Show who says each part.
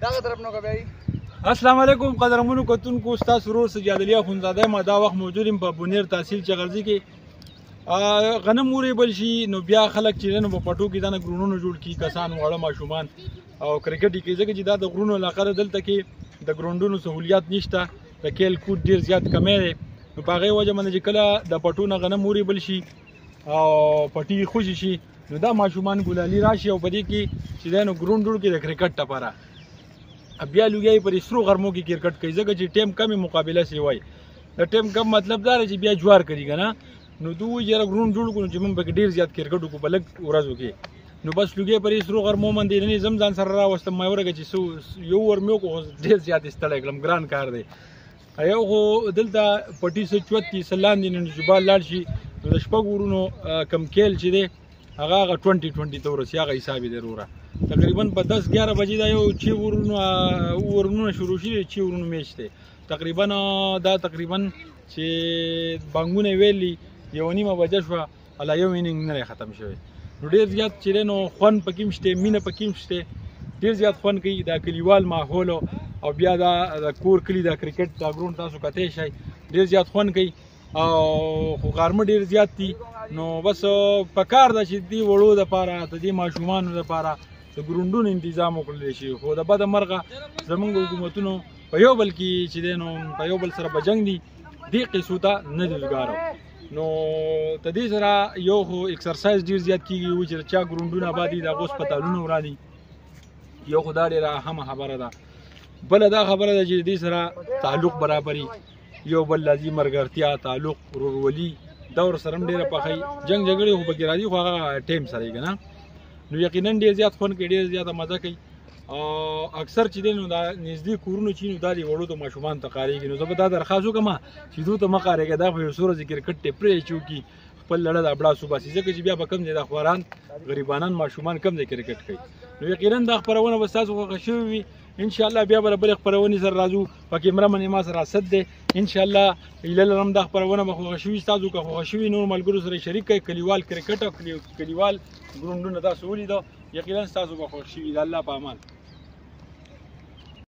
Speaker 1: دغه طرف نو کوي.
Speaker 2: السلام علیکم قدرمنو کتونکو، ستاسو ورور سجاد علي اخونزاده ما دا وخت موجود یم په بونیر تحصیل چغرزي کې. غنم وریبل شي نو بیا خلک چې نن په پټو کې دنه ګرونونو جوړ کی، کسان واړه ماشومان او کرکټ کې ځکه چې دا د غرونو علاقه ده، دلته کې د ګروندونو سہولیات نشته، د کیل کوټ ډیر زیات کمی دی. نو په هغې وجه باندې چې کله د پټو نه غنم وریبل شي او پټي خوشي شي نو دا ماشومان ګلالي راشي او په دې کې چې دی نو ګرون جوړ کړي د کرکټ لپاره. بیا لوګي پر سرو غرمو کې کرکټ کوي ځکه چې ټیم کمې مقابله سی وای. د ټیم کم مطلب دا دی چې بیا جوار کوي کنه، نو دوی یې ګرون جوړ کړو چې موږ به ډیر زیات کرکټ وکړو په لږ ورځو کې. نو بس لوګي پر سرو غرمو باندې نه زم ځان سره راوستم، ما ورګه چې یو ور مې کو ډیر زیات استړی کړم، ګران کار دی. یو خو دلته پټي سه 34 سلان دي نن جبال لاړ شي نو د شپږ ورونو کم کیل چې دی هغه 20 ته ورسي، هغه حساب دی وروره. تقریبا په 10-11 بجې دا یو چې ورونو شروع شي، چې ورونو میچ دی تقریبا چې بانګونه ویلي 1:30 بجه شوه، الله یو انینګ نه ختم شوی. نو ډېر زیات چې دی نو خوند پکې هم شته، مینه پکې هم شته، ډېر زیات خوند کوي. دا کلیوال ماحول او بیا دا د کور کلي دا کرکټ دا ګرون تاسو کتی شئ، ډېر زیات خوند کوي. او خو غرمه ډېر زیات دي، نو بس پکار ده چې دې وړو دپاره د دې ماشومانو دپاره د ګروندونو تنظیم وکړلی شي. خو د بده مرغه زموږ حکومتونو په یو بل کې چې دی نو په یو بل سره به جنګ دي، دې قیسو ته نه دي وزګارو. نو د دې سره یو خو اکسرسایز ډېر زیات کېږي، و چې چا ګروندونه آباد دي د هغو هسپتالونه وراني، یو خو دا ډېره اهمه خبره ده. بله دا خبره ده چې د دې سره تعلق برابري، یو بل لازم مرګرتیا، تعلق، ورورولي دا ورسره هم ډېره پخوي. جنګ جګړې خو پکې راځي خو هغه ټایم سره یې که نه، نو یقینا ډېر زیات خوند کوي، ډېر زیاته مزه کوي. او اکثر چې دی نو دا نږدې کورونه چې نو دا د وړو ته ماشومانو ته قارېږي. نو زه به دا درخواست وکړم چې دوی ته مه قارېږه، دا خو یو څو ورځې کرکټ ته پرېږدي چې وکړي، خپل لړه د ابړاس وباسي، ځکه چې بیا به کوم ځای دا خواران غریبانان ماشومان کوم ځای کرکټ کوي. نو یقینا دا خپرونه به ستاسو خوښه شوې وي. انشاءالله بیا به له بلې خپرونې سره راځو. په کیمره باندې ما سره اسد دی، انشاءالله هیله لرم دا خپرونه به خوښه شوي ستاسو. که خوښه شوي نور ملګرو سره شریک کړئ. کلیوال کرکټ او کلیوال ګروندونه تاسو ولیدو، یقینا ستاسو به خوښ شوي. د الله په امان.